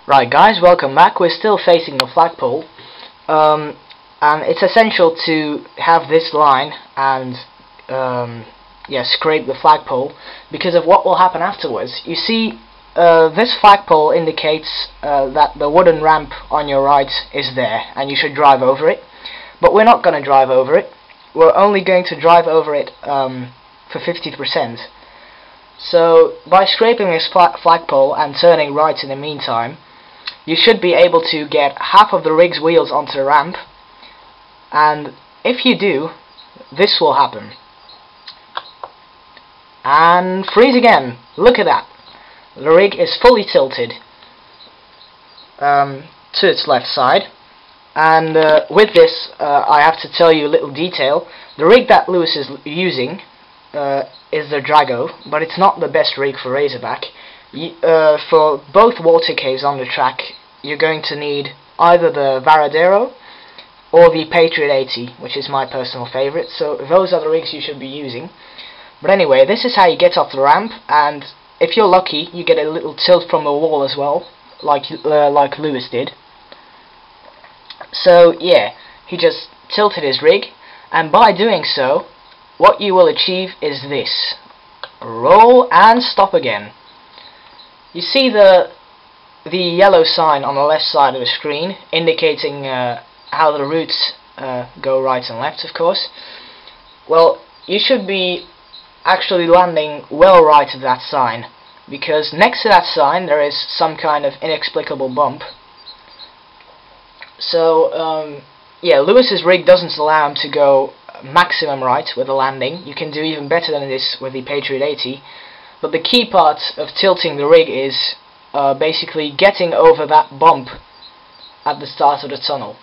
Right guys, welcome back. We're still facing the flagpole, and it's essential to have this line and scrape the flagpole because of what will happen afterwards. You see, this flagpole indicates that the wooden ramp on your right is there and you should drive over it, but we're not going to drive over it. We're only going to drive over it for 50%. So by scraping this flagpole and turning right in the meantime, you should be able to get half of the rig's wheels onto the ramp, and if you do, this will happen. And freeze again. Look at that. The rig is fully tilted to its left side, and with this I have to tell you a little detail. The rig that Lewis is using is the Drago, but it's not the best rig for Razorback. For both water caves on the track, you're going to need either the Varadero or the Patriot 80, which is my personal favourite. So those are the rigs you should be using. But anyway, this is how you get off the ramp, and if you're lucky, you get a little tilt from the wall as well, like Lewis did. So yeah, he just tilted his rig, and by doing so, what you will achieve is this: roll and stop again. You see the yellow sign on the left side of the screen indicating how the routes go right and left, of course. Well, you should be actually landing well right of that sign, because next to that sign there is some kind of inexplicable bump. So yeah, Lewis's rig doesn't allow him to go maximum right with the landing. You can do even better than this with the Patriot 80. But the key part of tilting the rig is basically getting over that bump at the start of the tunnel.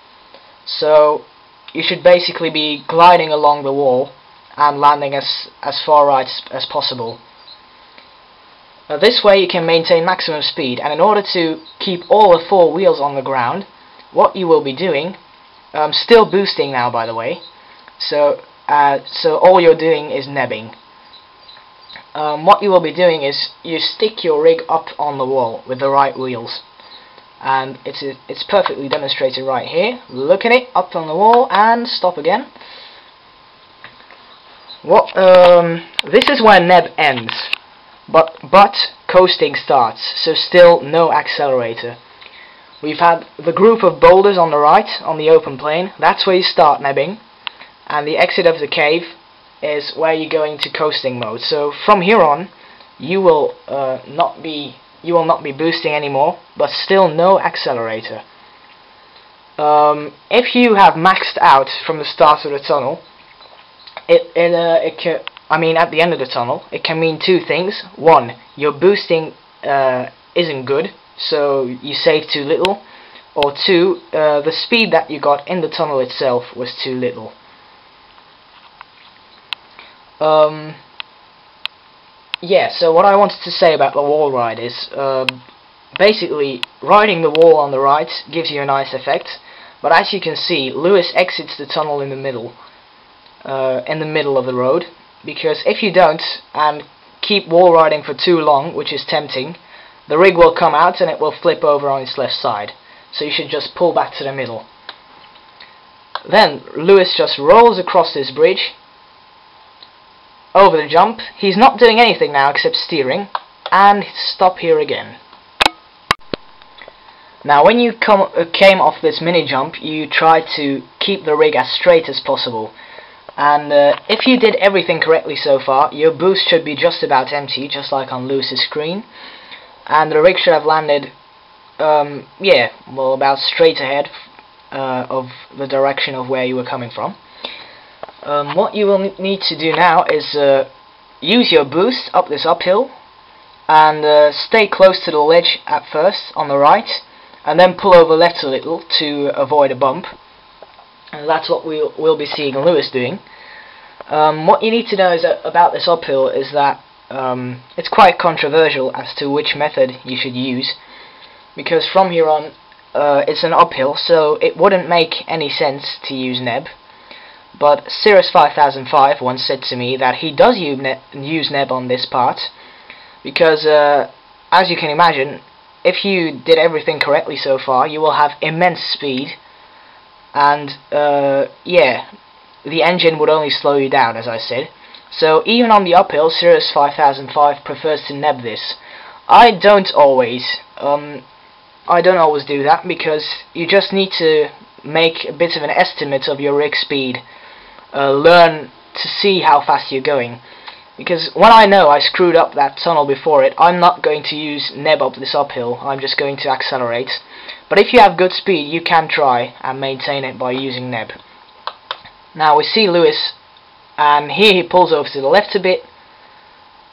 So you should basically be gliding along the wall and landing as far right as possible. This way you can maintain maximum speed, and in order to keep all the four wheels on the ground, what you will be doing, still boosting now by the way, so all you're doing is nebbing. What you will be doing is you stick your rig up on the wall with the right wheels, and it's perfectly demonstrated right here. Look at it, up on the wall, and stop again. This is where neb ends, but coasting starts, so still no accelerator. We've had the group of boulders on the right, on the open plain. That's where you start nebbing, and the exit of the cave is where you go into coasting mode. So from here on, you will not be boosting anymore, but still no accelerator. If you have maxed out from the start of the tunnel, at the end of the tunnel, it can mean two things. One, your boosting isn't good, so you save too little, or two, the speed that you got in the tunnel itself was too little. Yeah, so what I wanted to say about the wall ride is, basically, riding the wall on the right gives you a nice effect, but as you can see, Lewis exits the tunnel in the middle of the road, because if you don't, and keep wall riding for too long, which is tempting, the rig will come out and it will flip over on its left side, so you should just pull back to the middle. Then, Lewis just rolls across this bridge, over the jump. He's not doing anything now except steering, and stop here again. Now when you came off this mini jump, you tried to keep the rig as straight as possible, and if you did everything correctly so far, your boost should be just about empty, just like on Lewis's screen, and the rig should have landed about straight ahead of the direction of where you were coming from. What you will need to do now is use your boost up this uphill, and stay close to the ledge at first on the right, and then pull over left a little to avoid a bump, and that's what we'll be seeing Lewis doing. What you need to know is about this uphill is that it's quite controversial as to which method you should use, because from here on it's an uphill, so it wouldn't make any sense to use neb. But Cirrus 5005 once said to me that he does use neb on this part, because as you can imagine, if you did everything correctly so far, you will have immense speed, and yeah, the engine would only slow you down, as I said. So even on the uphill, Cirrus 5005 prefers to neb this. I don't always do that, because you just need to make a bit of an estimate of your rig speed, learn to see how fast you're going. Because when I know I screwed up that tunnel before it, I'm not going to use neb up this uphill, I'm just going to accelerate. But if you have good speed, you can try and maintain it by using neb. Now we see Lewis, and here he pulls over to the left a bit,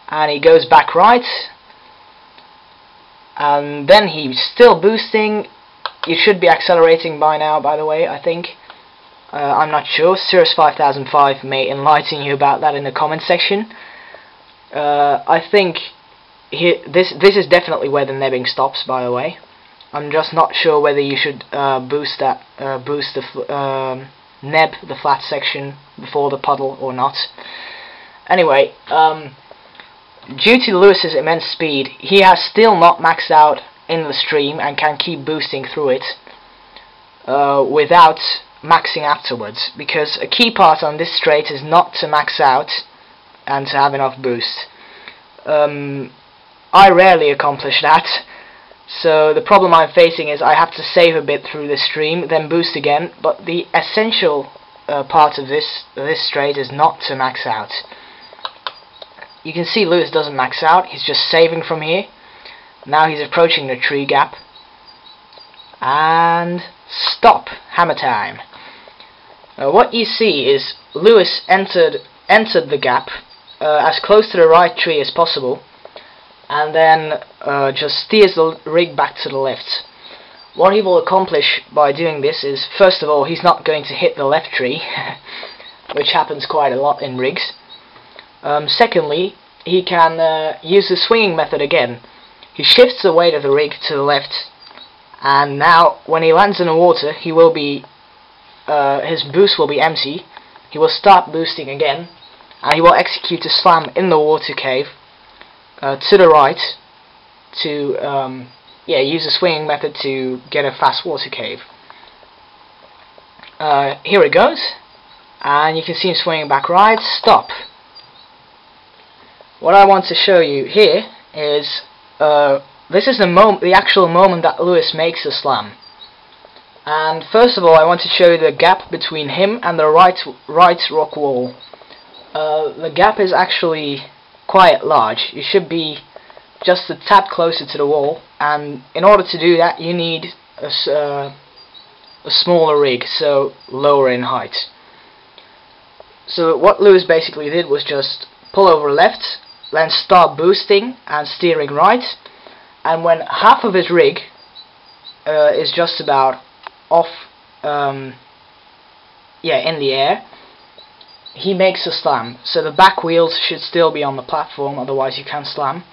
and he goes back right, and then he's still boosting. You should be accelerating by now, by the way, I think. I'm not sure. Cirrus 5005 may enlighten you about that in the comment section. I think this is definitely where the nebbing stops, by the way. I'm just not sure whether you should boost the neb the flat section before the puddle or not. Anyway, due to Lewis's immense speed, he has still not maxed out in the stream and can keep boosting through it without maxing afterwards, because a key part on this straight is not to max out and to have enough boost. I rarely accomplish that, so the problem I'm facing is I have to save a bit through the stream, then boost again, but the essential part of this straight is not to max out. You can see Lewis doesn't max out, he's just saving from here. Now he's approaching the tree gap, and stop, hammer time. What you see is Lewis entered the gap as close to the right tree as possible, and then just steers the rig back to the left. What he will accomplish by doing this is, first of all, he's not going to hit the left tree, which happens quite a lot in rigs. Secondly, he can use the swinging method again. He shifts the weight of the rig to the left, and now when he lands in the water, he will be his boost will be empty. He will start boosting again, and he will execute a slam in the water cave to the right to use the swinging method to get a fast water cave. Here it goes, and you can see him swinging back right. Stop. What I want to show you here is this is the actual moment that Lewis makes the slam. And first of all, I want to show you the gap between him and the right rock wall. The gap is actually quite large. You should be just a tad closer to the wall, and in order to do that you need a smaller rig, so lower in height. So what Lewis basically did was just pull over left, then start boosting and steering right, and when half of his rig is just about off in the air, he makes a slam. So the back wheels should still be on the platform, otherwise you can't slam.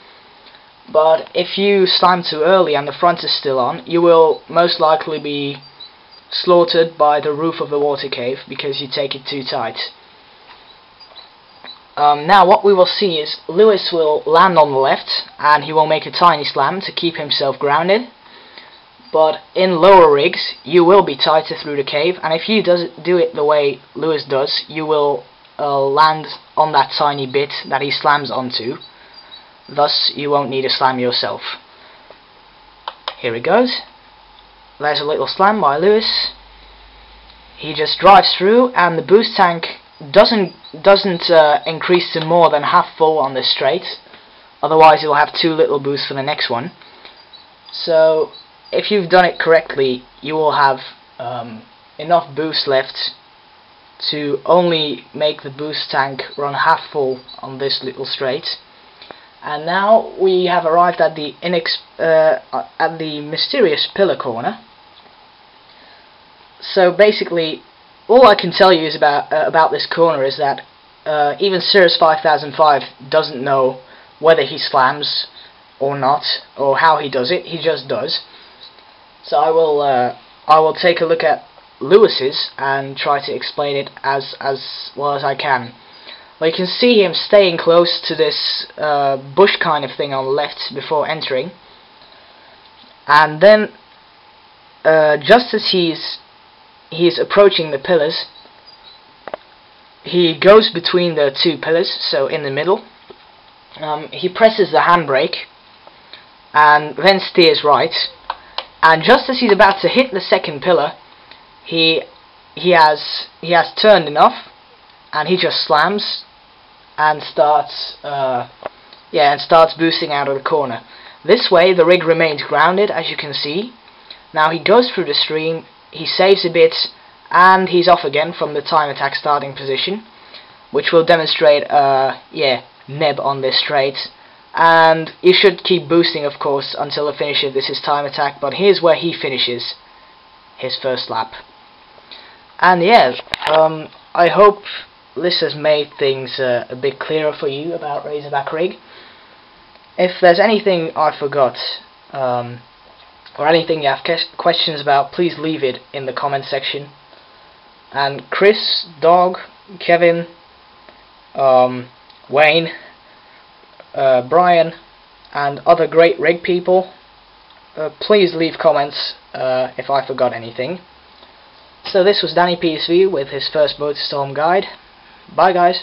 But if you slam too early and the front is still on, you will most likely be slaughtered by the roof of the water cave because you take it too tight. Now what we will see is Lewis will land on the left and he will make a tiny slam to keep himself grounded. But in lower rigs you will be tighter through the cave, and if you do it the way Lewis does, you will land on that tiny bit that he slams onto. Thus you won't need a slam yourself. Here it goes. There's a little slam by Lewis. He just drives through, and the boost tank doesn't increase to more than half full on this straight. Otherwise you'll have too little boost for the next one. So if you've done it correctly, you will have enough boost left to only make the boost tank run half full on this little straight. And now we have arrived at the mysterious pillar corner. So basically, all I can tell you is about this corner is that even Cirrus 5005 doesn't know whether he slams or not, or how he does it. He just does. So I will take a look at Lewis's and try to explain it as well as I can. Well, you can see him staying close to this bush kind of thing on the left before entering, and then just as he's approaching the pillars, he goes between the two pillars, so in the middle. He presses the handbrake and then steers right, and just as he's about to hit the second pillar, he has turned enough, and he just slams and starts boosting out of the corner. This way the rig remains grounded, as you can see. Now he goes through the stream, he saves a bit, and he's off again from the time attack starting position, which will demonstrate neb on this straight. And you should keep boosting, of course, until the finish of this is time attack, but here's where he finishes his first lap. And yeah, I hope this has made things a bit clearer for you about Razorback rig. If there's anything I forgot, or anything you have questions about, please leave it in the comment section. And Chris, Dog, Kevin, Wayne, Brian, and other great rig people, please leave comments if I forgot anything. So this was Danipsv with his first Motorstorm guide. Bye guys.